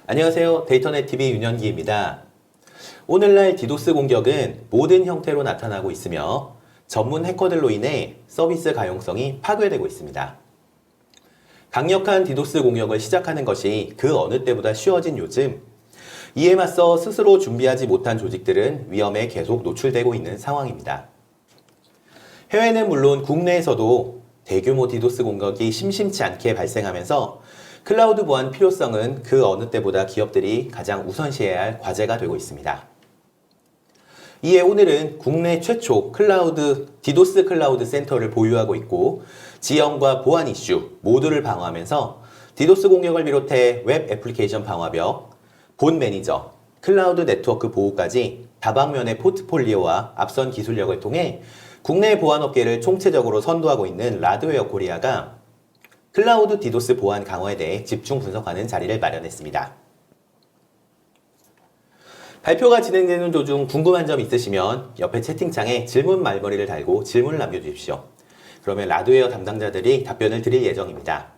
안녕하세요. 데이터넷 TV 윤현기입니다. 오늘날 디도스 공격은 모든 형태로 나타나고 있으며 전문 해커들로 인해 서비스 가용성이 파괴되고 있습니다. 강력한 디도스 공격을 시작하는 것이 그 어느 때보다 쉬워진 요즘, 이에 맞서 스스로 준비하지 못한 조직들은 위험에 계속 노출되고 있는 상황입니다. 해외는 물론 국내에서도 대규모 디도스 공격이 심심치 않게 발생하면서 클라우드 보안 필요성은 그 어느 때보다 기업들이 가장 우선시해야 할 과제가 되고 있습니다. 이에 오늘은 국내 최초 디도스 클라우드 센터를 보유하고 있고 지형과 보안 이슈 모두를 방어하면서 디도스 공격을 비롯해 웹 애플리케이션 방화벽, 본 매니저, 클라우드 네트워크 보호까지 다방면의 포트폴리오와 앞선 기술력을 통해 국내 보안업계를 총체적으로 선도하고 있는 라드웨어 코리아가 클라우드 디도스 보안 강화에 대해 집중 분석하는 자리를 마련했습니다. 발표가 진행되는 도중 궁금한 점 있으시면 옆에 채팅창에 질문 말머리를 달고 질문을 남겨주십시오. 그러면 라드웨어 담당자들이 답변을 드릴 예정입니다.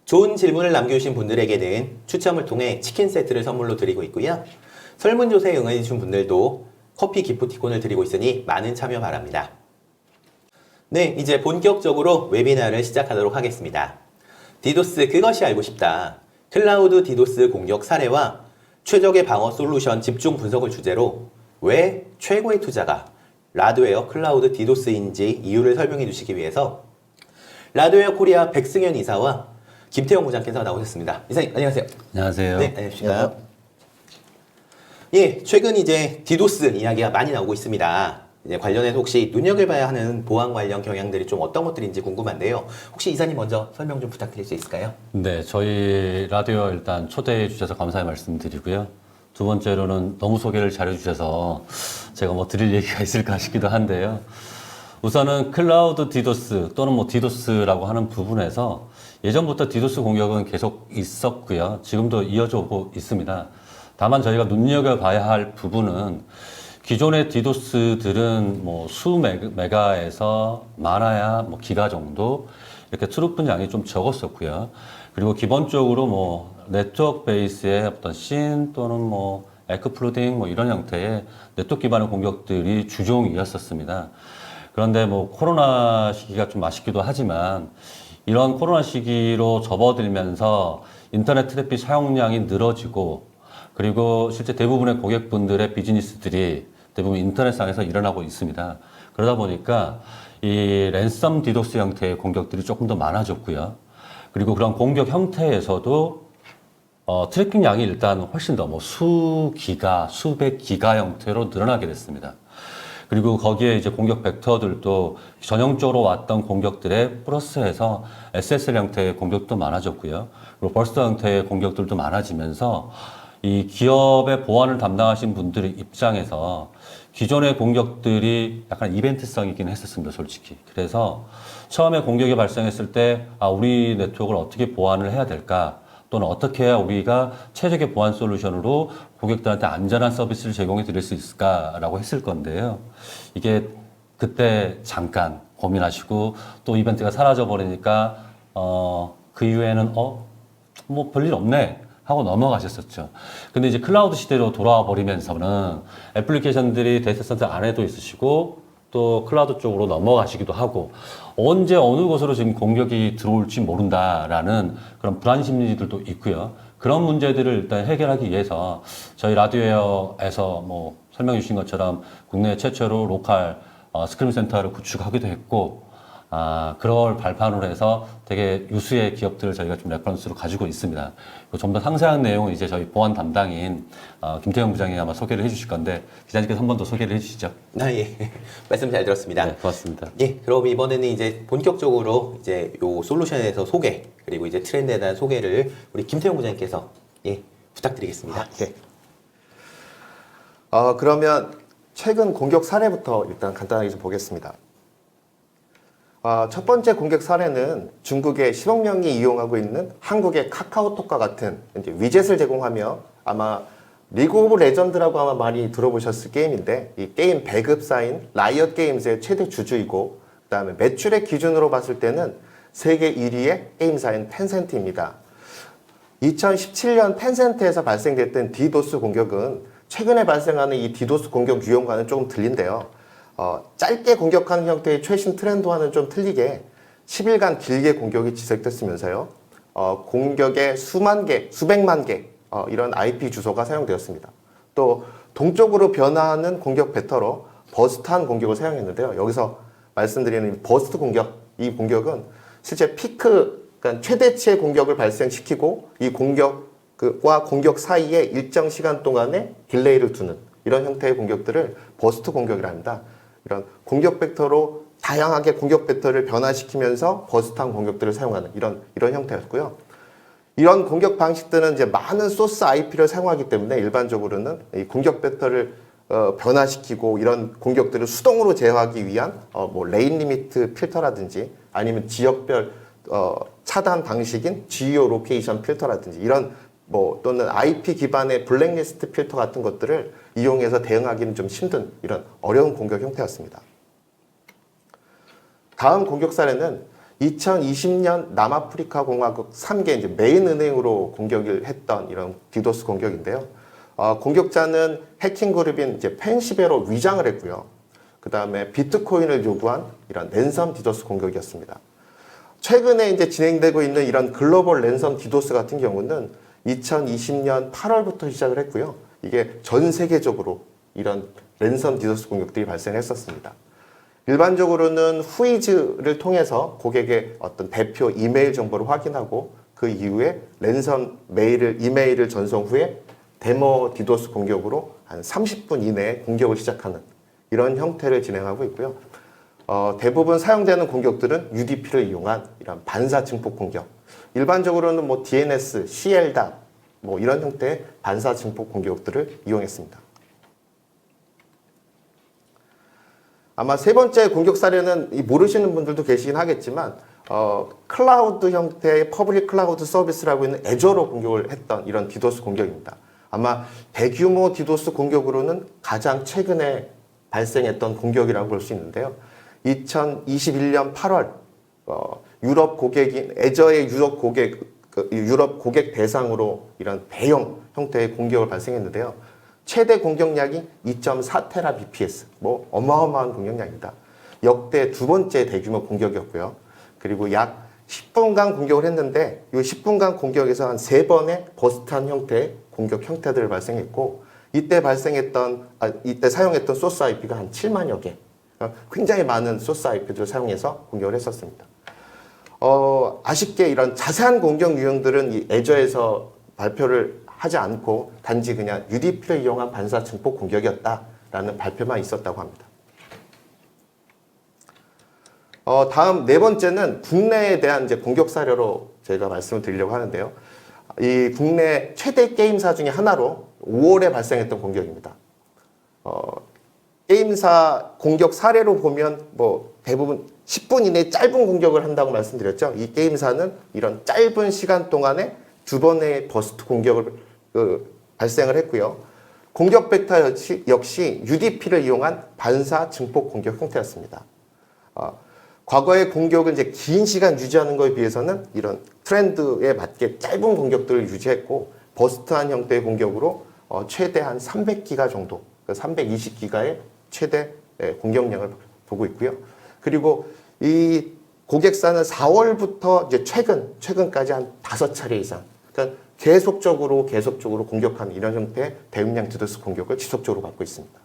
좋은 질문을 남겨주신 분들에게는 추첨을 통해 치킨 세트를 선물로 드리고 있고요. 설문조사에 응해주신 분들도 커피 기프티콘을 드리고 있으니 많은 참여 바랍니다. 네, 이제 본격적으로 웨비나를 시작하도록 하겠습니다. 디도스 그것이 알고 싶다. 클라우드 디도스 공격 사례와 최적의 방어 솔루션 집중 분석을 주제로 왜 최고의 투자가 라드웨어 클라우드 디도스인지 이유를 설명해 주시기 위해서 라드웨어 코리아 백승현 이사와 김태형 부장께서 나오셨습니다. 이사님 안녕하세요. 안녕하세요. 네, 안녕하십니까. 예, 최근 이제 디도스 이야기가 많이 나오고 있습니다. 이제 관련해서 혹시 눈여겨봐야 하는 보안 관련 경향들이 좀 어떤 것들인지 궁금한데요. 혹시 이사님 먼저 설명 좀 부탁드릴 수 있을까요? 네, 저희 라디오 일단 초대해 주셔서 감사의 말씀드리고요. 두 번째로는 너무 소개를 잘해 주셔서 제가 뭐 드릴 얘기가 있을까 싶기도 한데요. 우선은 클라우드 디도스 또는 뭐 디도스라고 하는 부분에서 예전부터 디도스 공격은 계속 있었고요. 지금도 이어져 오고 있습니다. 다만 저희가 눈여겨봐야 할 부분은 기존의 디도스들은 뭐 수 메가에서 많아야 뭐 기가 정도 이렇게 트루픈 양이 좀 적었었고요. 그리고 기본적으로 뭐 네트워크 베이스의 어떤 씬 또는 뭐 에크플로딩 뭐 이런 형태의 네트워크 기반의 공격들이 주종이었었습니다. 그런데 뭐 코로나 시기가 좀 아쉽기도 하지만 이런 코로나 시기로 접어들면서 인터넷 트래픽 사용량이 늘어지고 그리고 실제 대부분의 고객분들의 비즈니스들이 대부분 인터넷상에서 일어나고 있습니다. 그러다 보니까 이 랜섬 디도스 형태의 공격들이 조금 더 많아졌고요. 그리고 그런 공격 형태에서도 트래킹 양이 일단 훨씬 더 뭐 수기가, 수백 기가 형태로 늘어나게 됐습니다. 그리고 거기에 이제 공격 벡터들도 전형적으로 왔던 공격들에 플러스해서 SSL 형태의 공격도 많아졌고요. 그리고 버스트 형태의 공격들도 많아지면서 이 기업의 보안을 담당하신 분들의 입장에서 기존의 공격들이 약간 이벤트성이긴 했었습니다, 솔직히. 그래서 처음에 공격이 발생했을 때, 우리 네트워크를 어떻게 보안을 해야 될까? 또는 어떻게 해야 우리가 최적의 보안 솔루션으로 고객들한테 안전한 서비스를 제공해 드릴 수 있을까라고 했을 건데요. 이게 그때 잠깐 고민하시고 또 이벤트가 사라져 버리니까, 그 이후에는, 뭐 별일 없네. 하고 넘어가셨었죠. 근데 이제 클라우드 시대로 돌아와 버리면서는 애플리케이션들이 데이터 센터 안에도 있으시고 또 클라우드 쪽으로 넘어가시기도 하고 언제 어느 곳으로 지금 공격이 들어올지 모른다라는 그런 불안 심리들도 있고요. 그런 문제들을 일단 해결하기 위해서 저희 라디오에서 뭐 설명해 주신 것처럼 국내 최초로 로컬 스크림 센터를 구축하기도 했고 그걸 발판으로 해서 되게 유수의 기업들을 저희가 좀 레퍼런스로 가지고 있습니다. 좀 더 상세한 내용은 이제 저희 보안 담당인 김태형 부장이 아마 소개를 해주실 건데 기자님께서 한 번 더 소개를 해주시죠. 예. 말씀 잘 들었습니다. 네, 고맙습니다. 예, 그럼 이번에는 이제 본격적으로 이제 요 솔루션에 대해서 소개, 그리고 이제 트렌드에 대한 소개를 우리 김태형 부장님께서 부탁드리겠습니다. 네. 그러면 최근 공격 사례부터 일단 간단하게 좀 보겠습니다. 첫 번째 공격 사례는 중국의 10억 명이 이용하고 있는 한국의 카카오톡과 같은 이제 위젯을 제공하며 아마 리그 오브 레전드라고 아마 많이 들어보셨을 게임인데 이 게임 배급사인 라이엇 게임즈의 최대 주주이고 그다음에 매출의 기준으로 봤을 때는 세계 1위의 게임사인 텐센트입니다. 2017년 텐센트에서 발생됐던 디도스 공격은 최근에 발생하는 이 디도스 공격 유형과는 조금 틀린데요. 짧게 공격하는 형태의 최신 트렌드와는 좀 틀리게 10일간 길게 공격이 지속됐으면서요. 공격에 수만 개, 수백만 개 이런 IP 주소가 사용되었습니다. 또 동쪽으로 변화하는 공격 벡터로 버스트한 공격을 사용했는데요. 여기서 말씀드리는 버스트 공격, 이 공격은 실제 피크, 그러니까 최대치의 공격을 발생시키고 이 공격과 공격 사이에 일정 시간 동안의 딜레이를 두는 이런 형태의 공격들을 버스트 공격이라 합니다. 이런 공격 벡터로 다양하게 공격 벡터를 변화시키면서 버스트한 공격들을 사용하는 이런 형태였고요. 이런 공격 방식들은 이제 많은 소스 IP를 사용하기 때문에 일반적으로는 이 공격 벡터를 변화시키고 이런 공격들을 수동으로 제어하기 위한 뭐 레인 리미트 필터라든지 아니면 지역별 차단 방식인 지오 로케이션 필터라든지 이런 뭐 또는 IP 기반의 블랙리스트 필터 같은 것들을 이용해서 대응하기는 좀 힘든 이런 어려운 공격 형태였습니다. 다음 공격 사례는 2020년 남아프리카 공화국 3개 이제 메인 은행으로 공격을 했던 이런 디도스 공격인데요. 공격자는 해킹 그룹인 이제 펜시베로 위장을 했고요. 그 다음에 비트코인을 요구한 이런 랜섬 디도스 공격이었습니다. 최근에 이제 진행되고 있는 이런 글로벌 랜섬 디도스 같은 경우는 2020년 8월부터 시작을 했고요. 이게 전 세계적으로 이런 랜섬 디도스 공격들이 발생했었습니다. 일반적으로는 후이즈를 통해서 고객의 어떤 대표 이메일 정보를 확인하고 그 이후에 랜섬 이메일을 전송 후에 데모 디도스 공격으로 한 30분 이내에 공격을 시작하는 이런 형태를 진행하고 있고요. 대부분 사용되는 공격들은 UDP를 이용한 이런 반사 증폭 공격. 일반적으로는 뭐 DNS, CLDAP 뭐 이런 형태의 반사 증폭 공격들을 이용했습니다. 아마 세 번째 공격 사례는 모르시는 분들도 계시긴 하겠지만 클라우드 형태의 퍼블릭 클라우드 서비스라고 있는 애저로 공격을 했던 이런 디도스 공격입니다. 아마 대규모 디도스 공격으로는 가장 최근에 발생했던 공격이라고 볼 수 있는데요. 2021년 8월 유럽 고객인 애저의 유럽 고객 대상으로 이런 대형 형태의 공격을 발생했는데요. 최대 공격량이 2.4테라 bps, 뭐 어마어마한 공격량입니다. 역대 두 번째 대규모 공격이었고요. 그리고 약 10분간 공격을 했는데 이 10분간 공격에서 한 3번의 버스트한 형태의 공격 형태들을 발생했고 이때 사용했던 소스 IP가 한 7만여 개. 굉장히 많은 소스 IP들을 사용해서 공격을 했었습니다. 아쉽게 이런 자세한 공격 유형들은 이 애저에서 발표를 하지 않고 단지 그냥 UDP를 이용한 반사 증폭 공격이었다라는 발표만 있었다고 합니다. 다음 네 번째는 국내에 대한 이제 공격 사례로 제가 말씀을 드리려고 하는데요. 이 국내 최대 게임사 중에 하나로 5월에 발생했던 공격입니다. 게임사 공격 사례로 보면 뭐 대부분 10분 이내에 짧은 공격을 한다고 말씀드렸죠. 이 게임사는 이런 짧은 시간 동안에 2번의 버스트 공격을 발생을 했고요. 공격 벡터 역시 UDP를 이용한 반사 증폭 공격 형태였습니다. 과거의 공격을 이제 긴 시간 유지하는 것에 비해서는 이런 트렌드에 맞게 짧은 공격들을 유지했고 버스트한 형태의 공격으로 최대 한 300기가 정도, 320기가의 최대 공격량을 보고 있고요. 그리고 이 고객사는 4월부터 이제 최근까지 한 5차례 이상, 그러니까 계속적으로 공격하는 이런 형태의 대용량 디도스 공격을 지속적으로 받고 있습니다.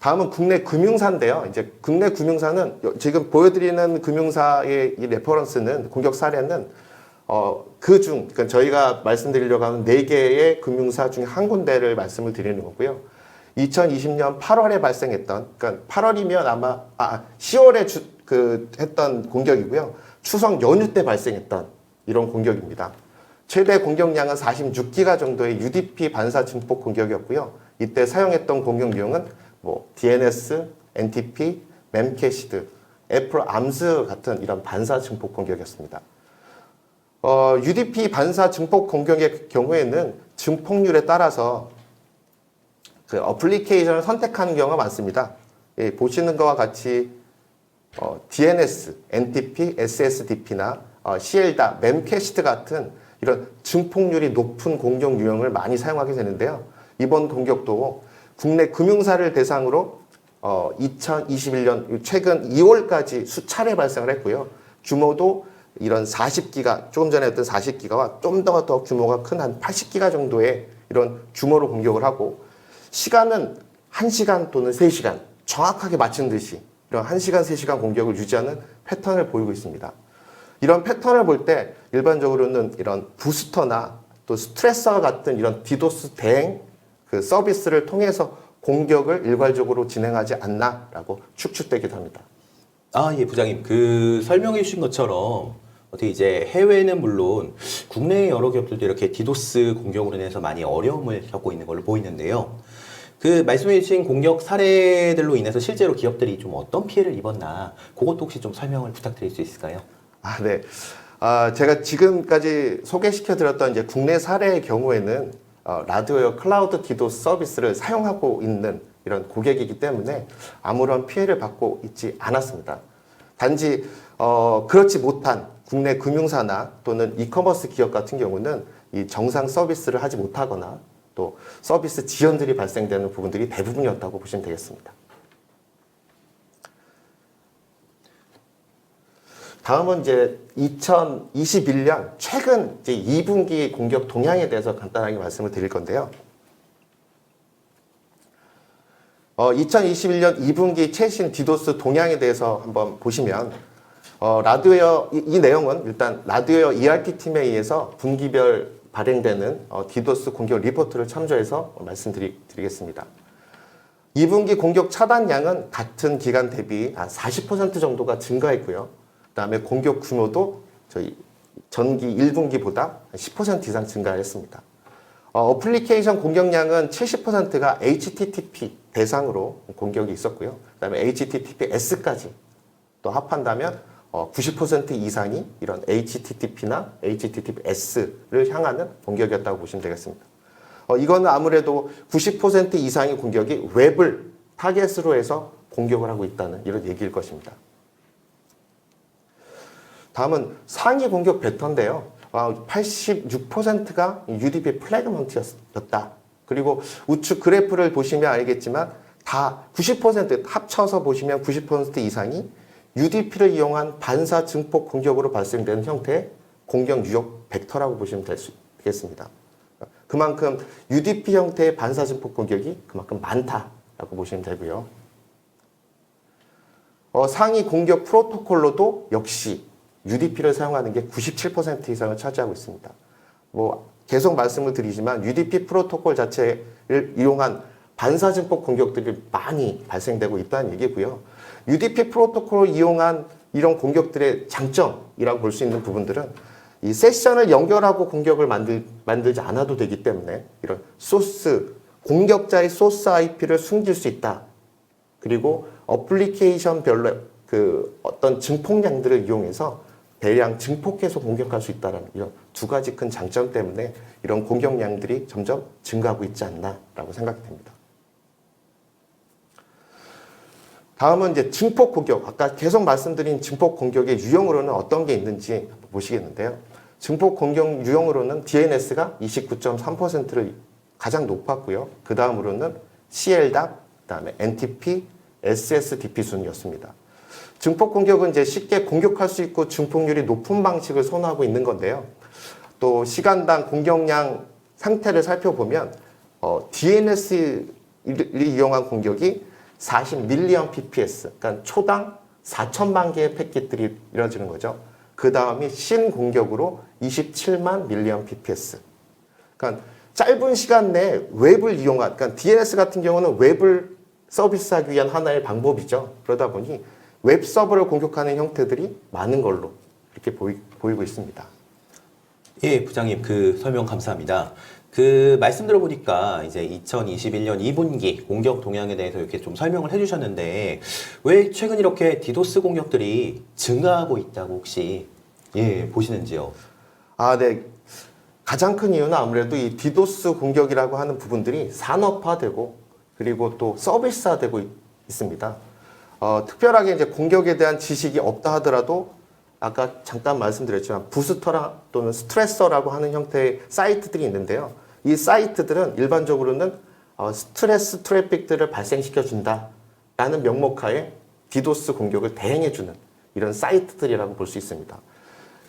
다음은 국내 금융사인데요. 이제 국내 금융사는 지금 보여드리는 금융사의 이 레퍼런스는 공격 사례는 그러니까 저희가 말씀드리려고 하는 4개의 금융사 중에 한 군데를 말씀을 드리는 거고요. 2020년 8월에 발생했던, 그러니까 8월이면 아마 10월에 했던 공격이고요. 추석 연휴 때 발생했던 이런 공격입니다. 최대 공격량은 46기가 정도의 UDP 반사 증폭 공격이었고요. 이때 사용했던 공격 유형은 뭐 DNS, NTP, 멤캐시드, 애플 암스 같은 이런 반사 증폭 공격이었습니다. UDP 반사 증폭 공격의 경우에는 증폭률에 따라서 그 어플리케이션을 선택하는 경우가 많습니다. 보시는 것과 같이 DNS, NTP, SSDP나 CL다, 멤캐스트 같은 이런 증폭률이 높은 공격 유형을 많이 사용하게 되는데요. 이번 공격도 국내 금융사를 대상으로 2021년 최근 2월까지 수차례 발생을 했고요. 규모도 이런 40기가, 조금 전에 했던 40기가와 좀 더 규모가 큰 한 80기가 정도의 이런 규모로 공격을 하고, 시간은 1시간 또는 3시간 정확하게 맞춘 듯이 이런 1시간, 3시간 공격을 유지하는 패턴을 보이고 있습니다. 이런 패턴을 볼 때 일반적으로는 이런 부스터나 또 스트레서와 같은 이런 디도스 대행 그 서비스를 통해서 공격을 일괄적으로 진행하지 않나라고 추측되기도 합니다. 예, 부장님. 그 설명해 주신 것처럼 어떻게 이제 해외는 물론 국내 여러 기업들도 이렇게 디도스 공격으로 인해서 많이 어려움을 겪고 있는 걸로 보이는데요. 그 말씀해 주신 공격 사례들로 인해서 실제로 기업들이 좀 어떤 피해를 입었나, 그것도 혹시 좀 설명을 부탁드릴 수 있을까요? 네. 제가 지금까지 소개시켜드렸던 이제 국내 사례의 경우에는 라디오웨어 클라우드 디도스 서비스를 사용하고 있는 이런 고객이기 때문에 아무런 피해를 받고 있지 않았습니다. 단지 그렇지 못한 국내 금융사나 또는 이커머스 기업 같은 경우는 이 정상 서비스를 하지 못하거나 또 서비스 지연들이 발생되는 부분들이 대부분이었다고 보시면 되겠습니다. 다음은 이제 2021년 최근 이제 2분기 공격 동향에 대해서 간단하게 말씀을 드릴 건데요. 2021년 2분기 최신 디도스 동향에 대해서 한번 보시면 라디오웨어 이 내용은 일단 라디오웨어 ERP 팀에 의해서 분기별 발행되는 디도스 공격 리포트를 참조해서 말씀드리겠습니다. 2분기 공격 차단량은 같은 기간 대비 한 40% 정도가 증가했고요. 그다음에 공격 규모도 저희 전기 1분기보다 10% 이상 증가했습니다. 어플리케이션 공격량은 70%가 HTTP 대상으로 공격이 있었고요. 그다음에 HTTPS까지 또 합한다면 90% 이상이 이런 HTTP나 HTTPS를 향하는 공격이었다고 보시면 되겠습니다. 이거는 아무래도 90% 이상의 공격이 웹을 타겟으로 해서 공격을 하고 있다는 이런 얘기일 것입니다. 다음은 상위 공격 벡터인데요. 86%가 UDP 플래그먼트였다. 그리고 우측 그래프를 보시면 알겠지만 다 90% 합쳐서 보시면 90% 이상이 UDP를 이용한 반사 증폭 공격으로 발생되는 형태의 공격 유형 벡터라고 보시면 되겠습니다. 그만큼 UDP 형태의 반사 증폭 공격이 그만큼 많다라고 보시면 되고요. 상위 공격 프로토콜로도 역시 UDP를 사용하는 게 97% 이상을 차지하고 있습니다. 계속 말씀을 드리지만 UDP 프로토콜 자체를 이용한 반사 증폭 공격들이 많이 발생되고 있다는 얘기고요. UDP 프로토콜을 이용한 이런 공격들의 장점이라고 볼 수 있는 부분들은 이 세션을 연결하고 공격을 만들지 않아도 되기 때문에 이런 공격자의 소스 IP를 숨길 수 있다. 그리고 어플리케이션별로 그 어떤 증폭량들을 이용해서 대량 증폭해서 공격할 수 있다는 이런 두 가지 큰 장점 때문에 이런 공격량들이 점점 증가하고 있지 않나라고 생각이 됩니다. 다음은 이제 증폭 공격. 아까 계속 말씀드린 증폭 공격의 유형으로는 어떤 게 있는지 보시겠는데요. 증폭 공격 유형으로는 DNS가 29.3%를 가장 높았고요. 그 다음으로는 CLDAP, 그 다음에 NTP, SSDP 순이었습니다. 증폭 공격은 이제 쉽게 공격할 수 있고 증폭률이 높은 방식을 선호하고 있는 건데요. 또 시간당 공격량 상태를 살펴보면 DNS를 이용한 공격이 40밀리언 PPS, 그러니까 초당 4천만 개의 패킷들이 이루어지는 거죠. 그 다음이 신공격으로 27만 밀리언 PPS. 그러니까 짧은 시간 내에 웹을 이용한, 그러니까 DNS 같은 경우는 웹을 서비스하기 위한 하나의 방법이죠. 그러다 보니 웹 서버를 공격하는 형태들이 많은 걸로 이렇게 보이고 있습니다. 예, 부장님 그 설명 감사합니다. 그 말씀 들어보니까 이제 2021년 2분기 공격 동향에 대해서 이렇게 좀 설명을 해주셨는데 왜 최근 이렇게 디도스 공격들이 증가하고 있다고 혹시 보시는지요? 네. 가장 큰 이유는 아무래도 이 디도스 공격이라고 하는 부분들이 산업화되고 그리고 또 서비스화되고 있습니다. 특별하게 이제 공격에 대한 지식이 없다 하더라도 아까 잠깐 말씀드렸지만 부스터라 또는 스트레서라고 하는 형태의 사이트들이 있는데요. 이 사이트들은 일반적으로는 스트레스 트래픽들을 발생시켜준다라는 명목하에 디도스 공격을 대행해주는 이런 사이트들이라고 볼 수 있습니다.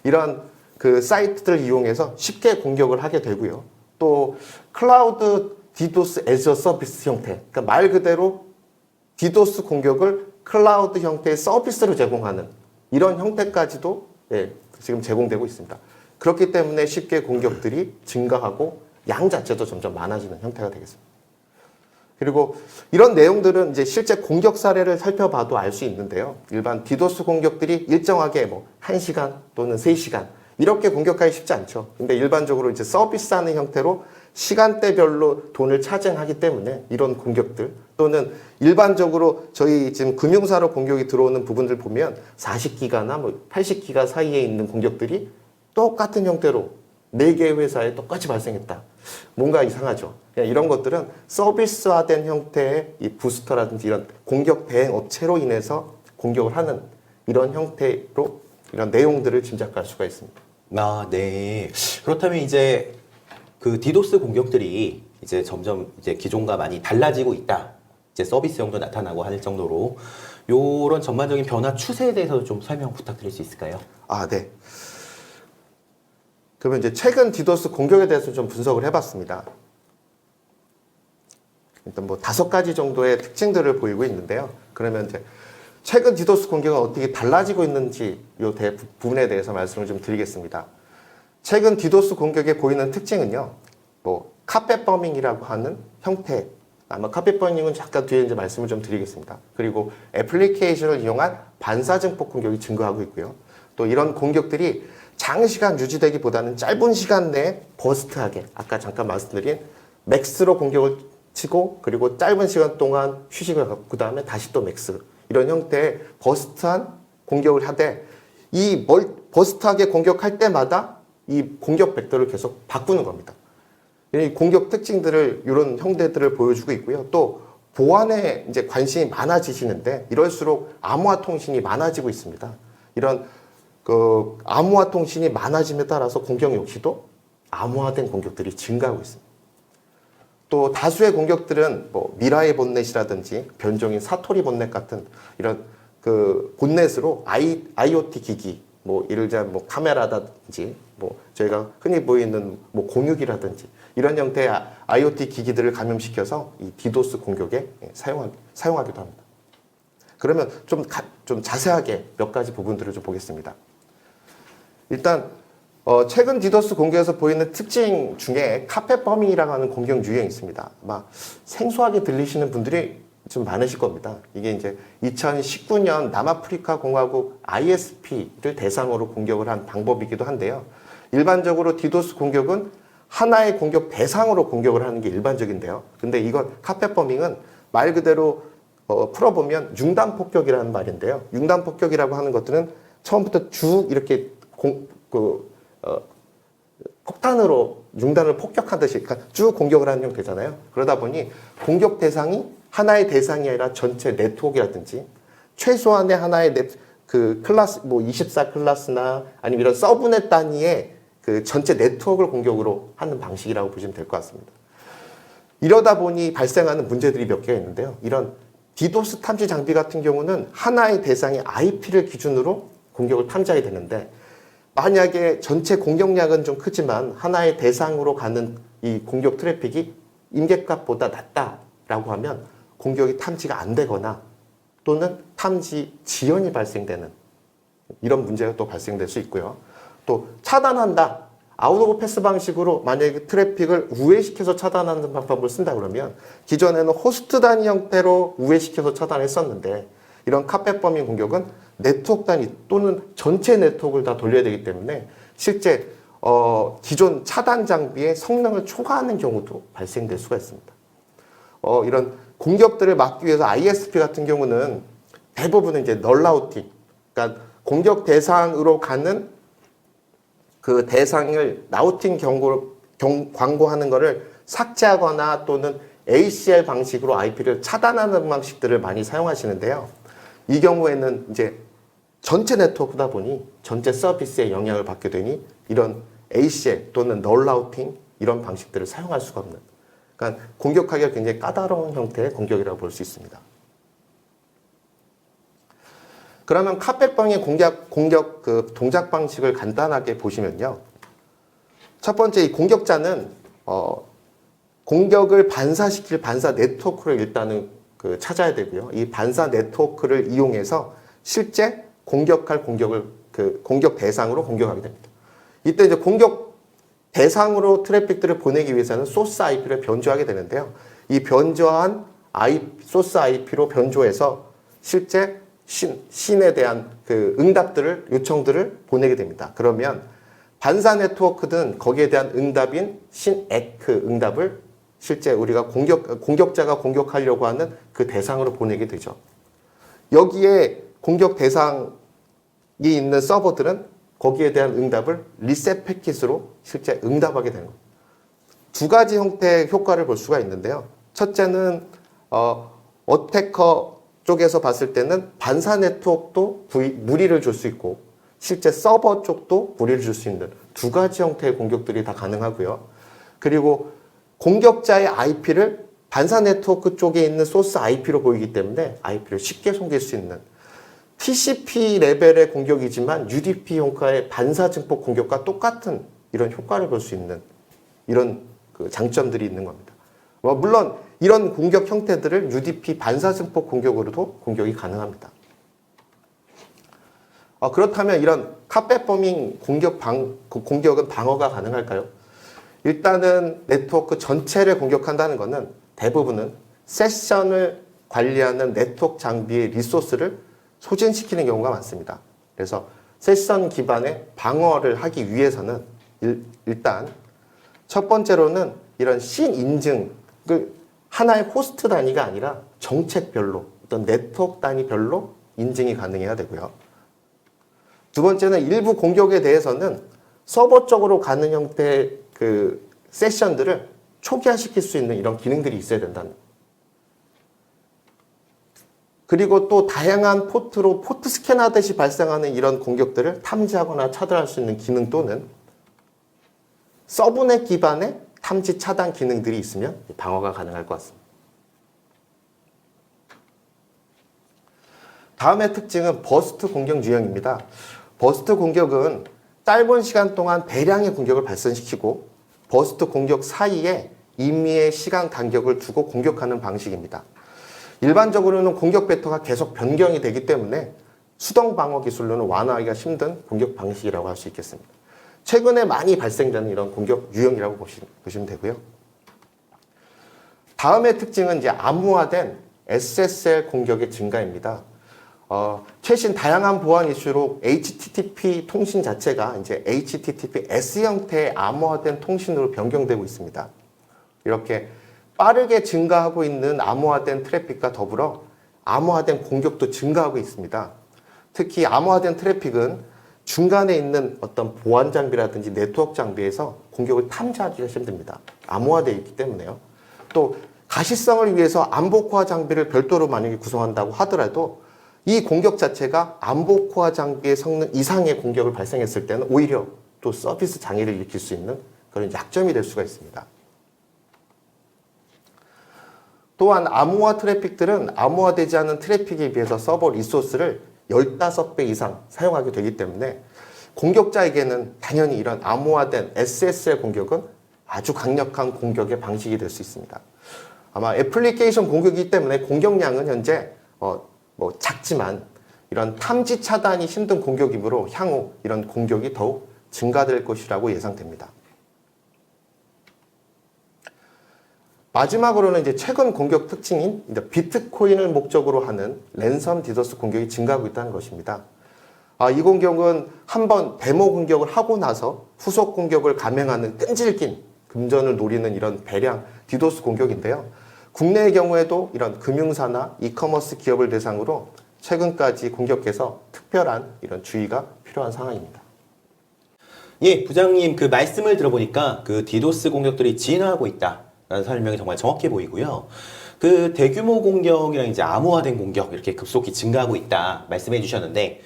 이런 그 사이트들을 이용해서 쉽게 공격을 하게 되고요. 또 클라우드 디도스 애저 서비스 형태, 그러니까 말 그대로 디도스 공격을 클라우드 형태의 서비스로 제공하는 이런 형태까지도 지금 제공되고 있습니다. 그렇기 때문에 쉽게 공격들이 증가하고 양 자체도 점점 많아지는 형태가 되겠습니다. 그리고 이런 내용들은 이제 실제 공격 사례를 살펴봐도 알 수 있는데요. 일반 디도스 공격들이 일정하게 뭐 1시간 또는 3시간 이렇게 공격하기 쉽지 않죠. 근데 일반적으로 이제 서비스하는 형태로 시간대별로 돈을 차징하기 때문에 이런 공격들 또는 일반적으로 저희 지금 금융사로 공격이 들어오는 부분들 보면 40기가나 뭐 80기가 사이에 있는 공격들이 똑같은 형태로 4개의 회사에 똑같이 발생했다. 뭔가 이상하죠. 이런 것들은 서비스화된 형태의 이 부스터라든지 이런 공격 대행 업체로 인해서 공격을 하는 이런 형태로 이런 내용들을 짐작할 수가 있습니다. 아, 네. 그렇다면 이제 그 디도스 공격들이 이제 점점 이제 기존과 많이 달라지고 있다. 이제 서비스형도 나타나고 할 정도로 요런 전반적인 변화 추세에 대해서 좀 설명 부탁드릴 수 있을까요? 아, 네. 그러면 이제 최근 디도스 공격에 대해서 좀 분석을 해봤습니다. 일단 뭐 5가지 정도의 특징들을 보이고 있는데요. 그러면 이제 최근 디도스 공격은 어떻게 달라지고 있는지 이 부분에 대해서 말씀을 좀 드리겠습니다. 최근 디도스 공격에 보이는 특징은요, 뭐 카펫 버밍이라고 하는 형태, 아마 카펫 버밍은 잠깐 뒤에 이제 말씀을 좀 드리겠습니다. 그리고 애플리케이션을 이용한 반사증폭 공격이 증가하고 있고요. 또 이런 공격들이 장시간 유지되기보다는 짧은 시간 내에 버스트하게, 아까 잠깐 말씀드린 맥스로 공격을 치고 그리고 짧은 시간 동안 휴식을 갖고 그 다음에 다시 또 맥스, 이런 형태의 버스트한 공격을 하되 이 버스트하게 공격할 때마다 이 공격 벡터를 계속 바꾸는 겁니다. 이 공격 특징들을 이런 형태들을 보여주고 있고요. 또 보안에 이제 관심이 많아지시는데 이럴수록 암호화 통신이 많아지고 있습니다. 이런 그 암호화 통신이 많아짐에 따라서 공격 역시도 암호화된 공격들이 증가하고 있습니다. 또 다수의 공격들은 뭐 미라의 본넷이라든지 변종인 사토리 본넷 같은 이런 그 본넷으로 IoT 기기, 뭐 예를 들면 뭐 카메라라든지 뭐 저희가 흔히 보이는 뭐 공유기라든지 이런 형태의 IoT 기기들을 감염시켜서 이 디도스 공격에 사용하기도 합니다. 그러면 좀 자세하게 몇 가지 부분들을 좀 보겠습니다. 일단 최근 디도스 공격에서 보이는 특징 중에 카펫 버밍이라고 하는 공격 유형이 있습니다. 아마 생소하게 들리시는 분들이 좀 많으실 겁니다. 이게 이제 2019년 남아프리카 공화국 ISP를 대상으로 공격을 한 방법이기도 한데요. 일반적으로 디도스 공격은 하나의 공격 대상으로 공격을 하는 게 일반적인데요. 근데 이건 카펫 버밍은 말 그대로 풀어보면 융단 폭격이라는 말인데요. 융단 폭격이라고 하는 것들은 처음부터 쭉 이렇게 폭탄으로 융단을 폭격하듯이 그러니까 쭉 공격을 하는 형태잖아요. 그러다 보니 공격 대상이 하나의 대상이 아니라 전체 네트워크라든지 최소한의 하나의 그 클래스 뭐 24 클래스나 아니면 이런 서브넷 단위의 그 전체 네트워크를 공격으로 하는 방식이라고 보시면 될 것 같습니다. 이러다 보니 발생하는 문제들이 몇 개가 있는데요. 이런 디도스 탐지 장비 같은 경우는 하나의 대상의 IP를 기준으로 공격을 탐지하게 되는데 만약에 전체 공격량은 좀 크지만 하나의 대상으로 가는 이 공격 트래픽이 임계값보다 낮다라고 하면 공격이 탐지가 안 되거나 또는 탐지 지연이 발생되는 이런 문제가 또 발생될 수 있고요. 또 차단한다. 아웃 오브 패스 방식으로 만약에 트래픽을 우회시켜서 차단하는 방법을 쓴다 그러면 기존에는 호스트 단위 형태로 우회시켜서 차단했었는데 이런 카펫 버밍 공격은 네트워크 단위 또는 전체 네트워크를 다 돌려야 되기 때문에 실제 기존 차단 장비의 성능을 초과하는 경우도 발생될 수가 있습니다. 이런 공격들을 막기 위해서 ISP 같은 경우는 대부분은 이제 널라우팅, 그러니까 공격 대상으로 가는 그 대상을 라우팅 광고하는 거를 삭제하거나 또는 ACL 방식으로 IP를 차단하는 방식들을 많이 사용하시는데요. 이 경우에는 이제 전체 네트워크다 보니 전체 서비스에 영향을 받게 되니 이런 ACL 또는 널라우팅 이런 방식들을 사용할 수가 없는, 그러니까 공격하기가 굉장히 까다로운 형태의 공격이라고 볼 수 있습니다. 그러면 카펫방의 공격 그 동작 방식을 간단하게 보시면요. 첫 번째 이 공격자는 공격을 반사시킬 반사 네트워크를 일단은 찾아야 되고요. 이 반사 네트워크를 이용해서 실제 공격할 공격 대상으로 공격하게 됩니다. 이때 이제 공격 대상으로 트래픽들을 보내기 위해서는 소스 IP를 변조하게 되는데요. 이 변조한 소스 IP로 변조해서 실제 신에 대한 응답들을, 요청들을 보내게 됩니다. 그러면 반사 네트워크든 거기에 대한 응답인 신에크 응답을 실제 우리가 공격자가 공격하려고 하는 그 대상으로 보내게 되죠. 여기에 공격 대상이 있는 서버들은 거기에 대한 응답을 리셋 패킷으로 실제 응답하게 되는 겁니다. 두 가지 형태의 효과를 볼 수가 있는데요. 첫째는 어태커 쪽에서 봤을 때는 반사 네트워크도 무리를 줄 수 있고 실제 서버 쪽도 무리를 줄 수 있는 두 가지 형태의 공격들이 다 가능하고요. 그리고 공격자의 IP를 반사 네트워크 쪽에 있는 소스 IP로 보이기 때문에 IP를 쉽게 숨길 수 있는 TCP 레벨의 공격이지만 UDP 효과의 반사 증폭 공격과 똑같은 이런 효과를 볼 수 있는 이런 장점들이 있는 겁니다. 물론 이런 공격 형태들을 UDP 반사 증폭 공격으로도 공격이 가능합니다. 그렇다면 이런 카펫버밍 공격은 방어가 가능할까요? 일단은 네트워크 전체를 공격한다는 것은 대부분은 세션을 관리하는 네트워크 장비의 리소스를 소진시키는 경우가 많습니다. 그래서 세션 기반의 방어를 하기 위해서는 일단 첫 번째로는 이런 신인증, 하나의 호스트 단위가 아니라 정책별로 어떤 네트워크 단위별로 인증이 가능해야 되고요. 두 번째는 일부 공격에 대해서는 서버적으로 가는 형태의 세션들을 초기화시킬 수 있는 이런 기능들이 있어야 된다는. 그리고 또 다양한 포트로 포트 스캔하듯이 발생하는 이런 공격들을 탐지하거나 차단할 수 있는 기능 또는 서브넷 기반의 탐지 차단 기능들이 있으면 방어가 가능할 것 같습니다. 다음의 특징은 버스트 공격 유형입니다. 버스트 공격은 짧은 시간 동안 대량의 공격을 발생시키고 버스트 공격 사이에 임의의 시간 간격을 두고 공격하는 방식입니다. 일반적으로는 공격 벡터가 계속 변경이 되기 때문에 수동 방어 기술로는 완화하기가 힘든 공격 방식이라고 할 수 있겠습니다. 최근에 많이 발생되는 이런 공격 유형이라고 보시면 되고요. 다음의 특징은 이제 암호화된 SSL 공격의 증가입니다. 최신 다양한 보안 이슈로 HTTP 통신 자체가 이제 HTTPS 형태의 암호화된 통신으로 변경되고 있습니다. 이렇게 빠르게 증가하고 있는 암호화된 트래픽과 더불어 암호화된 공격도 증가하고 있습니다. 특히 암호화된 트래픽은 중간에 있는 어떤 보안 장비라든지 네트워크 장비에서 공격을 탐지하기가 힘듭니다. 암호화되어 있기 때문에요. 또 가시성을 위해서 암호화 장비를 별도로 만약에 구성한다고 하더라도 이 공격 자체가 암호화 장비의 성능 이상의 공격을 발생했을 때는 오히려 또 서비스 장애를 일으킬 수 있는 그런 약점이 될 수가 있습니다. 또한 암호화 트래픽들은 암호화되지 않은 트래픽에 비해서 서버 리소스를 15배 이상 사용하게 되기 때문에 공격자에게는 당연히 이런 암호화된 SSL 공격은 아주 강력한 공격의 방식이 될 수 있습니다. 아마 애플리케이션 공격이기 때문에 공격량은 현재 작지만 이런 탐지 차단이 힘든 공격이므로 향후 이런 공격이 더욱 증가될 것이라고 예상됩니다. 마지막으로는 이제 최근 공격 특징인 비트코인을 목적으로 하는 랜섬 디더스 공격이 증가하고 있다는 것입니다. 이 공격은 한번 데모 공격을 하고 나서 후속 공격을 감행하는 끈질긴 금전을 노리는 이런 배량 디도스 공격인데요. 국내의 경우에도 이런 금융사나 이커머스 기업을 대상으로 최근까지 공격해서 특별한 이런 주의가 필요한 상황입니다. 예, 부장님 그 말씀을 들어보니까 그 디도스 공격들이 진화하고 있다라는 설명이 정말 정확해 보이고요. 그 대규모 공격이랑 이제 암호화된 공격 이렇게 급속히 증가하고 있다 말씀해 주셨는데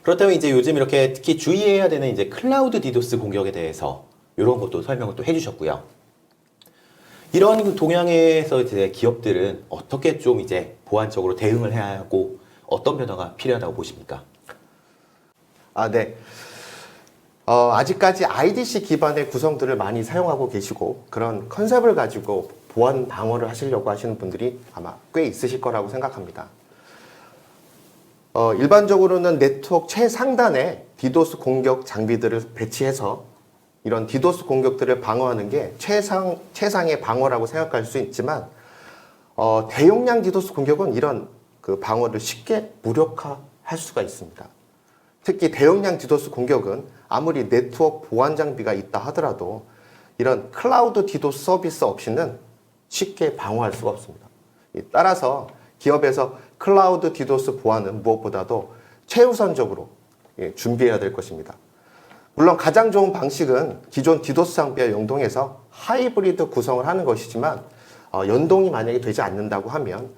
그렇다면 이제 요즘 이렇게 특히 주의해야 되는 이제 클라우드 디도스 공격에 대해서 이런 것도 설명을 또 해주셨고요. 이런 동향에서 이제 기업들은 어떻게 좀 이제 보안적으로 대응을 해야 하고 어떤 변화가 필요하다고 보십니까? 네. 아직까지 IDC 기반의 구성들을 많이 사용하고 계시고 그런 컨셉을 가지고 보안 방어를 하시려고 하시는 분들이 아마 꽤 있으실 거라고 생각합니다. 일반적으로는 네트워크 최상단에 디도스 공격 장비들을 배치해서 이런 디도스 공격들을 방어하는 게 최상의 방어라고 생각할 수 있지만 대용량 디도스 공격은 이런 그 방어를 쉽게 무력화할 수가 있습니다. 특히 대용량 디도스 공격은 아무리 네트워크 보안 장비가 있다 하더라도 이런 클라우드 디도스 서비스 없이는 쉽게 방어할 수가 없습니다. 따라서 기업에서 클라우드 디도스 보안은 무엇보다도 최우선적으로 준비해야 될 것입니다. 물론 가장 좋은 방식은 기존 디도스 장비와 연동해서 하이브리드 구성을 하는 것이지만 연동이 만약에 되지 않는다고 하면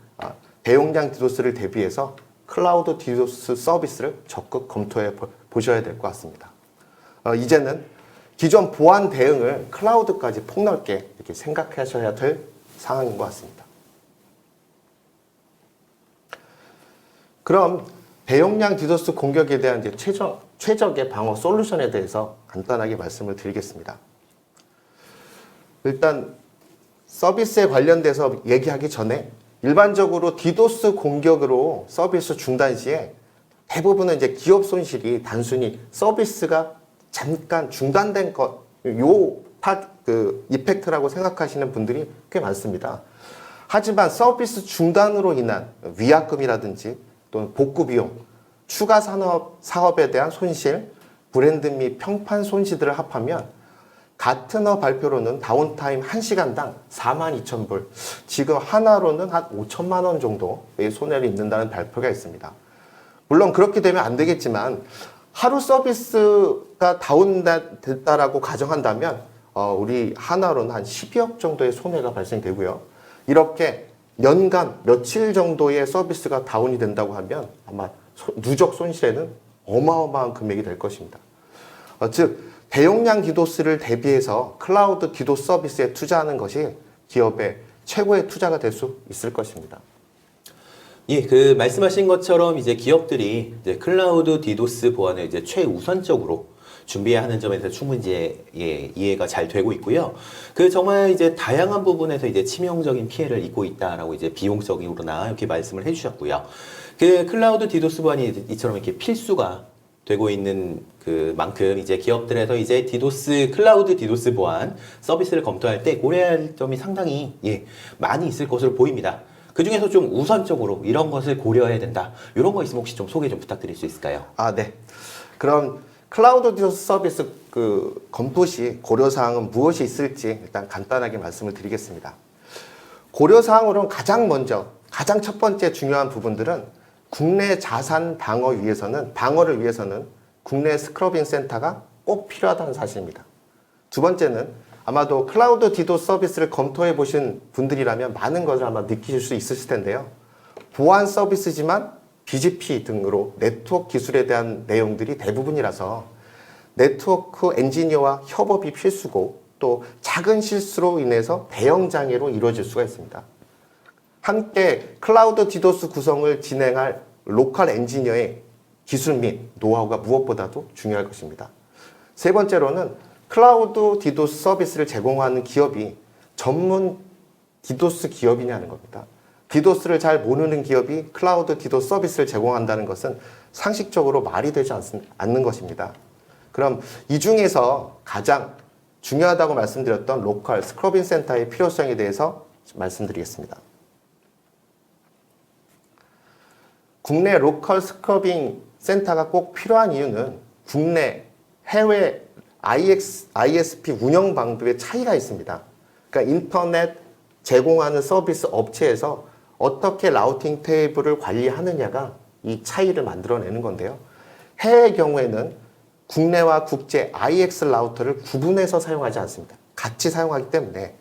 대용량 디도스를 대비해서 클라우드 디도스 서비스를 적극 검토해 보셔야 될 것 같습니다. 이제는 기존 보안 대응을 클라우드까지 폭넓게 이렇게 생각하셔야 될 상황인 것 같습니다. 그럼 대용량 디도스 공격에 대한 이제 최적의 방어 솔루션에 대해서 간단하게 말씀을 드리겠습니다. 일단 서비스에 관련돼서 얘기하기 전에 일반적으로 디도스 공격으로 서비스 중단 시에 대부분은 이제 기업 손실이 단순히 서비스가 잠깐 중단된 것, 이펙트라고 생각하시는 분들이 꽤 많습니다. 하지만 서비스 중단으로 인한 위약금이라든지 또는 복구 비용, 추가 사업에 대한 손실, 브랜드 및 평판 손실들을 합하면 가트너 발표로는 다운타임 1시간당 42,000불, 지금 하나로는 한 5천만 원 정도의 손해를 입는다는 발표가 있습니다. 물론 그렇게 되면 안 되겠지만 하루 서비스가 다운됐다라고 가정한다면 우리 하나로는 한 12억 정도의 손해가 발생되고요. 이렇게 연간 며칠 정도의 서비스가 다운이 된다고 하면 아마 누적 손실에는 어마어마한 금액이 될 것입니다. 즉 대용량 디도스를 대비해서 클라우드 디도스 서비스에 투자하는 것이 기업의 최고의 투자가 될 수 있을 것입니다. 예, 그 말씀하신 것처럼 이제 기업들이 이제 클라우드 디도스 보안을 이제 최우선적으로 준비해야 하는 점에 대해서 충분히 이제 이해가 잘 되고 있고요. 그 정말 이제 다양한 부분에서 이제 치명적인 피해를 입고 있다라고 이제 비용적으로나 이렇게 말씀을 해주셨고요. 그 클라우드 디도스 보안이 이처럼 이렇게 필수가 되고 있는 그 만큼 이제 기업들에서 이제 클라우드 디도스 보안 서비스를 검토할 때 고려할 점이 상당히 많이 있을 것으로 보입니다. 그 중에서 좀 우선적으로 이런 것을 고려해야 된다. 이런 거 있으면 혹시 좀 소개 좀 부탁드릴 수 있을까요? 네. 그럼 클라우드 디도스 서비스 그 검토 시 고려사항은 무엇이 있을지 일단 간단하게 말씀을 드리겠습니다. 고려사항으로는 가장 첫 번째 중요한 부분들은 국내 자산 방어를 위해서는 국내 스크러빙 센터가 꼭 필요하다는 사실입니다. 두 번째는 아마도 클라우드 디도스 서비스를 검토해 보신 분들이라면 많은 것을 아마 느끼실 수 있으실 텐데요. 보안 서비스지만 BGP 등으로 네트워크 기술에 대한 내용들이 대부분이라서 네트워크 엔지니어와 협업이 필수고 또 작은 실수로 인해서 대형 장애로 이루어질 수가 있습니다. 함께 클라우드 디도스 구성을 진행할 로컬 엔지니어의 기술 및 노하우가 무엇보다도 중요할 것입니다. 세 번째로는 클라우드 디도스 서비스를 제공하는 기업이 전문 디도스 기업이냐는 겁니다. 디도스를 잘 모르는 기업이 클라우드 디도스 서비스를 제공한다는 것은 상식적으로 말이 되지 않는 것입니다. 그럼 이 중에서 가장 중요하다고 말씀드렸던 로컬 스크러빙 센터의 필요성에 대해서 말씀드리겠습니다. 국내 로컬 스크러빙 센터가 꼭 필요한 이유는 국내 해외 ISP 운영 방법의 차이가 있습니다. 그러니까 인터넷 제공하는 서비스 업체에서 어떻게 라우팅 테이블을 관리하느냐가 이 차이를 만들어내는 건데요. 해외의 경우에는 국내와 국제 IX 라우터를 구분해서 사용하지 않습니다. 같이 사용하기 때문에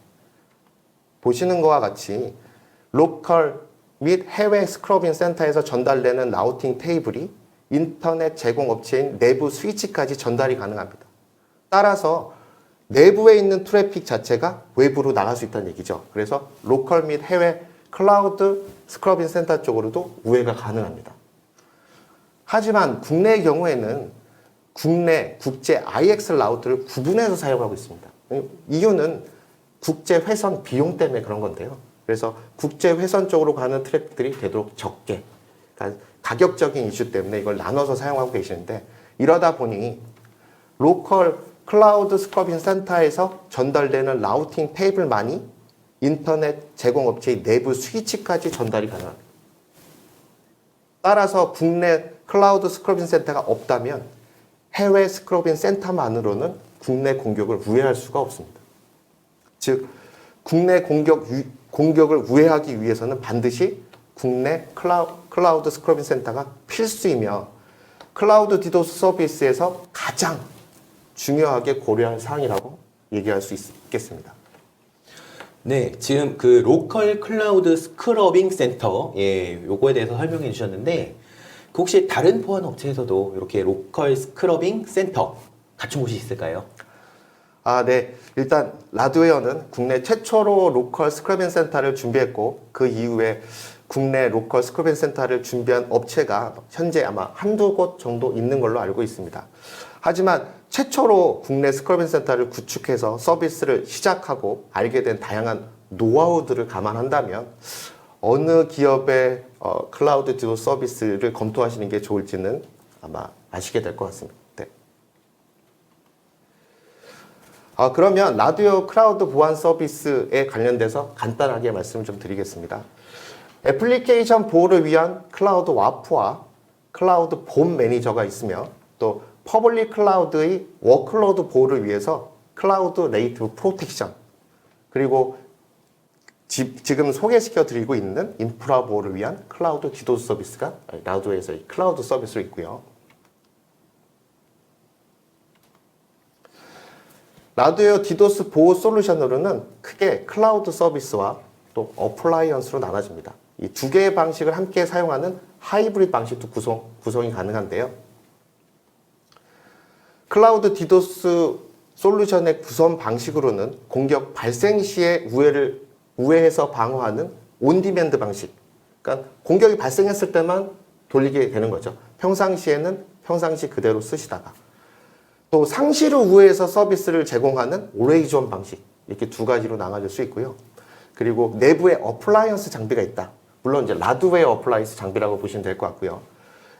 보시는 것과 같이 로컬 및 해외 스크러빙 센터에서 전달되는 라우팅 테이블이 인터넷 제공업체인 내부 스위치까지 전달이 가능합니다. 따라서 내부에 있는 트래픽 자체가 외부로 나갈 수 있다는 얘기죠. 그래서 로컬 및 해외 클라우드 스크러빙 센터 쪽으로도 우회가 가능합니다. 하지만 국내의 경우에는 국제 IX 라우터를 구분해서 사용하고 있습니다. 이유는 국제 회선 비용 때문에 그런 건데요. 그래서 국제 회선 쪽으로 가는 트래픽들이 되도록 적게, 그러니까 가격적인 이슈 때문에 이걸 나눠서 사용하고 계시는데, 이러다 보니 로컬 클라우드 스크러빙 센터에서 전달되는 라우팅 테이블만이 인터넷 제공업체의 내부 스위치까지 전달이 가능합니다. 따라서 국내 클라우드 스크러빙 센터가 없다면 해외 스크러빙 센터만으로는 국내 공격을 우회할 수가 없습니다. 즉, 국내 공격을 우회하기 위해서는 반드시 국내 클라우드 스크러빙 센터가 필수이며 클라우드 디도스 서비스에서 가장 중요하게 고려할 사항이라고 얘기할 수 있겠습니다. 네, 지금 그 로컬 클라우드 스크러빙 센터, 예, 요거에 대해서 설명해 주셨는데, 그 혹시 다른 보안 업체에서도 이렇게 로컬 스크러빙 센터 갖춘 곳이 있을까요? 네. 일단 라드웨어는 국내 최초로 로컬 스크러빙 센터를 준비했고, 그 이후에 국내 로컬 스크러빙 센터를 준비한 업체가 현재 아마 한두 곳 정도 있는 걸로 알고 있습니다. 하지만 최초로 국내 스크러빙 센터를 구축해서 서비스를 시작하고 알게 된 다양한 노하우들을 감안한다면 어느 기업의 클라우드 디도스 서비스를 검토하시는 게 좋을지는 아마 아시게 될 것 같습니다. 네. 그러면 라드웨어 클라우드 보안 서비스에 관련돼서 간단하게 말씀을 좀 드리겠습니다. 애플리케이션 보호를 위한 클라우드 와프와 클라우드 봄 매니저가 있으며, 또 퍼블릭 클라우드의 워크로드 보호를 위해서 클라우드 네이티브 프로텍션, 그리고 지금 소개시켜 드리고 있는 인프라 보호를 위한 클라우드 디도스 서비스가 라드웨어에서의 클라우드 서비스로 있고요. 라드웨어 디도스 보호 솔루션으로는 크게 클라우드 서비스와 또 어플라이언스로 나눠집니다. 이 두 개의 방식을 함께 사용하는 하이브리드 방식도 구성이 가능한데요. 클라우드 디도스 솔루션의 구성 방식으로는 공격 발생 시에 우회해서 방어하는 온디맨드 방식. 그러니까 공격이 발생했을 때만 돌리게 되는 거죠. 평상시에는 평상시 그대로 쓰시다가. 또 상시로 우회해서 서비스를 제공하는 always on 방식. 이렇게 두 가지로 나눠질 수 있고요. 그리고 내부에 어플라이언스 장비가 있다. 물론 이제 라드웨어 어플라이언스 장비라고 보시면 될 것 같고요.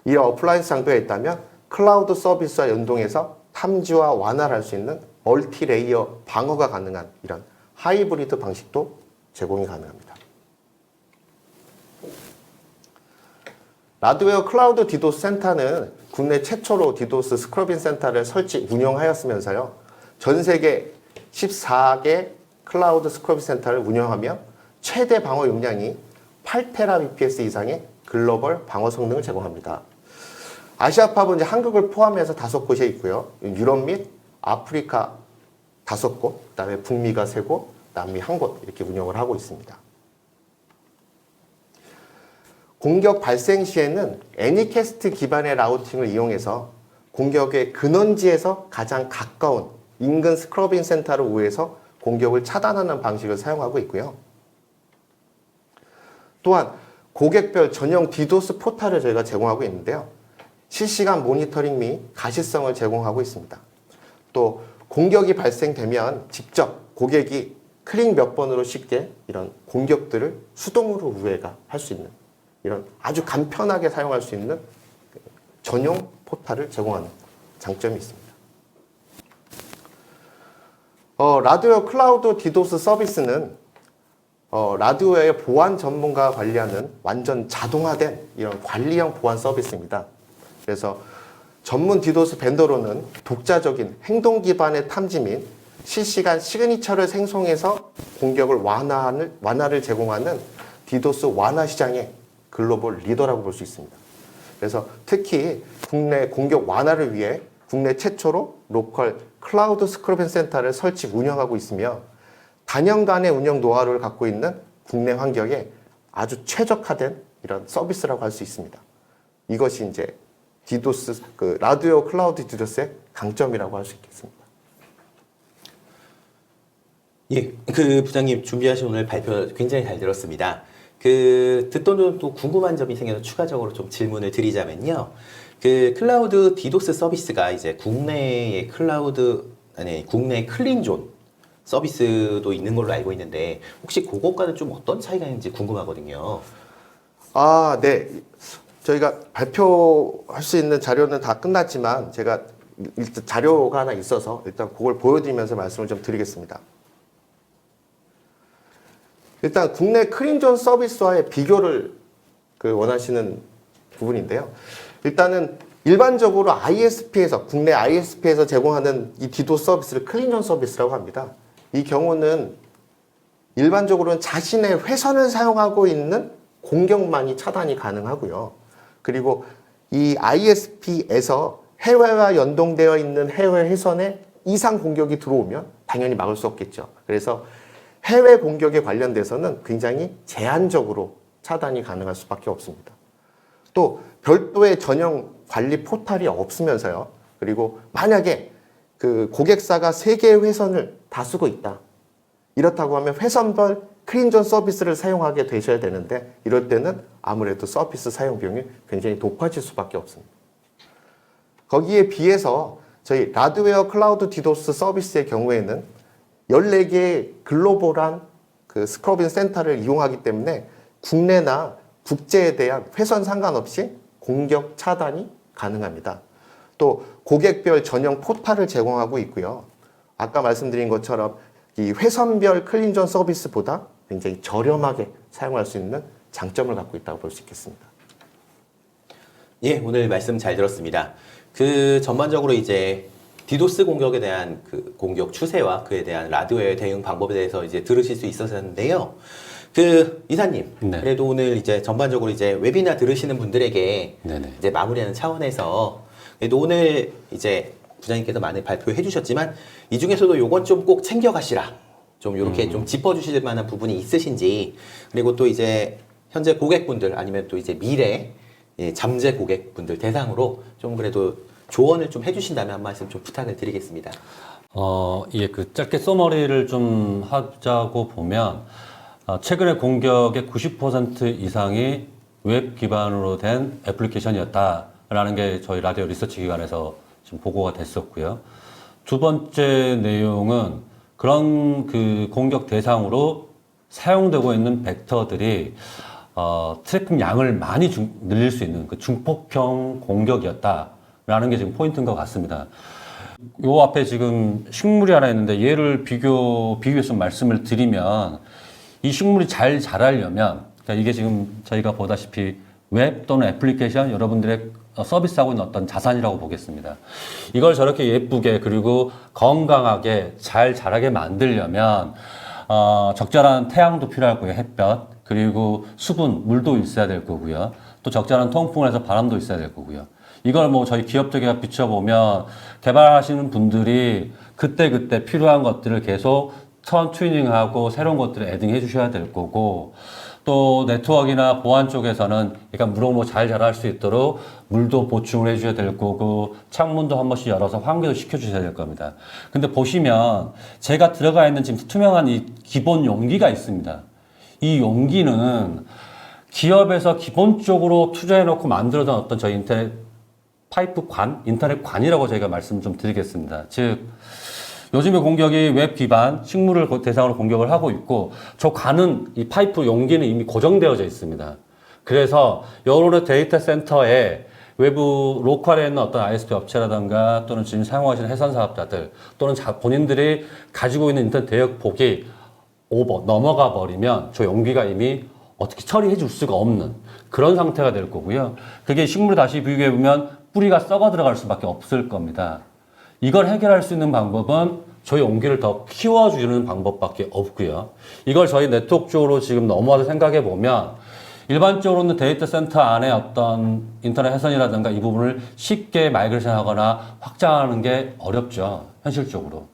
이 어플라이언스 장비가 있다면 클라우드 서비스와 연동해서 탐지와 완화를 할 수 있는 멀티 레이어 방어가 가능한 이런 하이브리드 방식도 제공이 가능합니다. 라드웨어 클라우드 디도스 센터는 국내 최초로 디도스 스크러빙 센터를 설치 운영하였으면서요. 전 세계 14개 클라우드 스크러빙 센터를 운영하며 최대 방어 용량이 8테라bps 이상의 글로벌 방어 성능을 제공합니다. 아시아팝은 이제 한국을 포함해서 5곳에 있고요. 유럽 및 아프리카 5곳, 그다음에 북미가 3곳, 남미 1곳 이렇게 운영을 하고 있습니다. 공격 발생 시에는 애니캐스트 기반의 라우팅을 이용해서 공격의 근원지에서 가장 가까운 인근 스크러빙 센터를 우회해서 공격을 차단하는 방식을 사용하고 있고요. 또한 고객별 전용 디도스 포탈을 저희가 제공하고 있는데요. 실시간 모니터링 및 가시성을 제공하고 있습니다. 또 공격이 발생되면 직접 고객이 클릭 몇 번으로 쉽게 이런 공격들을 수동으로 우회가 할 수 있는 이런 아주 간편하게 사용할 수 있는 전용 포탈을 제공하는 장점이 있습니다. 라드웨어 클라우드 디도스 서비스는 라드웨어의 보안 전문가가 관리하는 완전 자동화된 이런 관리형 보안 서비스입니다. 그래서 전문 디도스 벤더로는 독자적인 행동 기반의 탐지 및 실시간 시그니처를 생성해서 공격을 완화를 제공하는 디도스 완화 시장의 글로벌 리더라고 볼 수 있습니다. 그래서 특히 국내 공격 완화를 위해 국내 최초로 로컬 클라우드 스크러빙 센터를 설치 운영하고 있으며 단연간의 운영 노하우를 갖고 있는 국내 환경에 아주 최적화된 이런 서비스라고 할 수 있습니다. 이것이 이제 디도스 그 라디오 클라우드 디도스의 강점이라고 할 수 있겠습니다. 예, 그 부장님 준비하신 오늘 발표 굉장히 잘 들었습니다. 듣던 분 또 궁금한 점이 생겨서 추가적으로 좀 질문을 드리자면요. 클라우드 디도스 서비스가 이제 국내 클린존 서비스도 있는 걸로 알고 있는데 혹시 그것과는 좀 어떤 차이가 있는지 궁금하거든요. 네. 저희가 발표할 수 있는 자료는 다 끝났지만 제가 일단 자료가 하나 있어서 일단 그걸 보여드리면서 말씀을 좀 드리겠습니다. 일단 국내 클린존 서비스와의 비교를 원하시는 부분인데요. 일단은 일반적으로 국내 ISP에서 제공하는 이 디도스 서비스를 클린존 서비스라고 합니다. 이 경우는 일반적으로는 자신의 회선을 사용하고 있는 공격만이 차단이 가능하고요. 그리고 이 ISP에서 해외와 연동되어 있는 해외 회선에 이상 공격이 들어오면 당연히 막을 수 없겠죠. 그래서 해외 공격에 관련돼서는 굉장히 제한적으로 차단이 가능할 수밖에 없습니다. 또 별도의 전용 관리 포탈이 없으면서요. 그리고 만약에 고객사가 3개의 회선을 다 쓰고 있다. 이렇다고 하면 회선별 클린존 서비스를 사용하게 되셔야 되는데 이럴 때는 아무래도 서비스 사용 비용이 굉장히 높아질 수밖에 없습니다. 거기에 비해서 저희 라드웨어 클라우드 디도스 서비스의 경우에는 14개의 글로벌한 스크러빙 센터를 이용하기 때문에 국내나 국제에 대한 회선 상관없이 공격 차단이 가능합니다. 또 고객별 전용 포탈을 제공하고 있고요. 아까 말씀드린 것처럼 이 회선별 클린존 서비스보다 굉장히 저렴하게 사용할 수 있는 장점을 갖고 있다고 볼 수 있겠습니다. 예, 오늘 말씀 잘 들었습니다. 전반적으로 이제 디도스 공격에 대한 공격 추세와 그에 대한 라디오의 대응 방법에 대해서 이제 들으실 수 있었는데요. 이사님, 네. 그래도 오늘 이제 전반적으로 이제 웨비나 들으시는 분들에게 네네. 이제 마무리하는 차원에서 그래도 오늘 이제 부장님께서 많이 발표해 주셨지만 이 중에서도 요건 좀 꼭 챙겨가시라. 좀 이렇게 좀 짚어주실 만한 부분이 있으신지 그리고 또 이제 현재 고객분들 아니면 또 이제 미래 잠재 고객분들 대상으로 좀 그래도 조언을 좀 해주신다면 한 말씀 좀 부탁을 드리겠습니다. 예, 짧게 써머리를 좀 하자고 보면, 최근의 공격의 90% 이상이 웹 기반으로 된 애플리케이션이었다라는 게 저희 라디오 리서치 기관에서 지금 보고가 됐었고요. 두 번째 내용은 그런 공격 대상으로 사용되고 있는 벡터들이 트래픽 양을 많이 늘릴 수 있는 중폭형 공격이었다라는 게 지금 포인트인 것 같습니다. 요 앞에 지금 식물이 하나 있는데 얘를 비교해서 말씀을 드리면 이 식물이 잘 자라려면 그러니까 이게 지금 저희가 보다시피 웹 또는 애플리케이션 여러분들의 서비스하고 있는 어떤 자산이라고 보겠습니다. 이걸 저렇게 예쁘게 그리고 건강하게 잘 자라게 만들려면 적절한 태양도 필요할 거고요. 햇볕 그리고 수분, 물도 있어야 될 거고요. 또 적절한 통풍을 해서 바람도 있어야 될 거고요. 이걸 저희 기업 쪽에 비춰보면 개발하시는 분들이 그때그때 필요한 것들을 계속 턴 튜닝하고 새로운 것들을 애딩해 주셔야 될 거고 또 네트워크나 보안 쪽에서는 그러니까 잘 자랄 수 있도록 물도 보충을 해주셔야 될 거고 창문도 한 번씩 열어서 환기도 시켜주셔야 될 겁니다. 근데 보시면 제가 들어가 있는 지금 투명한 이 기본 용기가 있습니다. 이 용기는 기업에서 기본적으로 투자해놓고 만들어둔 어떤 저희 인터넷 관이라고 저희가 말씀 좀 드리겠습니다. 즉 요즘의 공격이 웹 기반 식물을 대상으로 공격을 하고 있고 저 관은 이 파이프 용기는 이미 고정되어져 있습니다. 그래서 여러 데이터 센터에 외부 로컬에 있는 어떤 ISP 업체라든가 또는 지금 사용하시는 해선 사업자들 또는 본인들이 가지고 있는 인터넷 대역폭이 넘어가 버리면 저 용기가 이미 어떻게 처리해 줄 수가 없는 그런 상태가 될 거고요. 그게 식물을 다시 비교해 보면 뿌리가 썩어 들어갈 수밖에 없을 겁니다. 이걸 해결할 수 있는 방법은 저희 용기를 더 키워주는 방법밖에 없고요. 이걸 저희 네트워크 쪽으로 지금 넘어와서 생각해 보면 일반적으로는 데이터 센터 안에 어떤 인터넷 회선이라든가 이 부분을 쉽게 마이그레이션 하거나 확장하는 게 어렵죠. 현실적으로.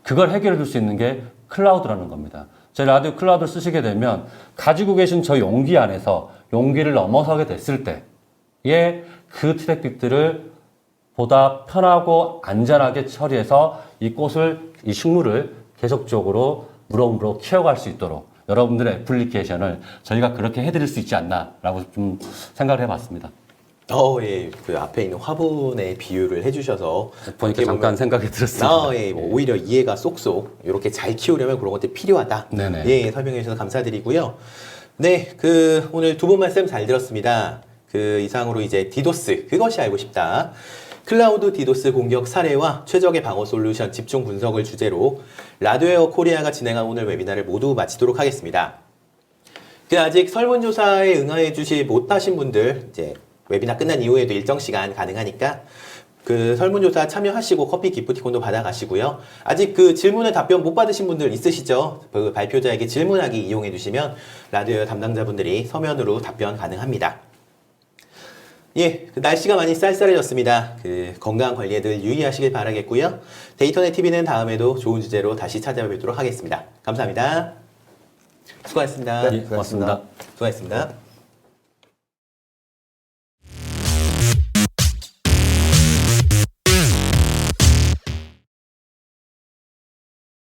그걸 해결해 줄 수 있는 게 클라우드라는 겁니다. 저희 라디오 클라우드를 쓰시게 되면 가지고 계신 저 용기 안에서 용기를 넘어서게 됐을 때 그 트래픽들을 보다 편하고 안전하게 처리해서 이 식물을 계속적으로 무럭무럭 키워갈 수 있도록 여러분들의 애플리케이션을 저희가 그렇게 해드릴 수 있지 않나라고 좀 생각을 해봤습니다. 예. 그 앞에 있는 화분의 비유를 해주셔서 보니까 어떻게 잠깐 보면 생각이 들었습니다. 예. 뭐 오히려 이해가 쏙쏙 이렇게 잘 키우려면 그런 것들이 필요하다. 네네. 예, 설명해 주셔서 감사드리고요. 네, 오늘 두 분 말씀 잘 들었습니다. 이상으로 이제 디도스 그것이 알고 싶다. 클라우드 디도스 공격 사례와 최적의 방어 솔루션 집중 분석을 주제로 라디오웨어 코리아가 진행한 오늘 웨비나를 모두 마치도록 하겠습니다. 아직 설문조사에 응하해 주시 못하신 분들 이제 웨비나 끝난 이후에도 일정 시간 가능하니까 설문조사 참여하시고 커피 기프티콘도 받아가시고요. 아직 질문에 답변 못 받으신 분들 있으시죠? 발표자에게 질문하기 이용해 주시면 라디오 담당자분들이 서면으로 답변 가능합니다. 예, 날씨가 많이 쌀쌀해졌습니다. 건강 관리에 늘 유의하시길 바라겠고요. 데이터넷 TV는 다음에도 좋은 주제로 다시 찾아뵙도록 하겠습니다. 감사합니다. 수고하셨습니다. 네, 고맙습니다. 수고하셨습니다.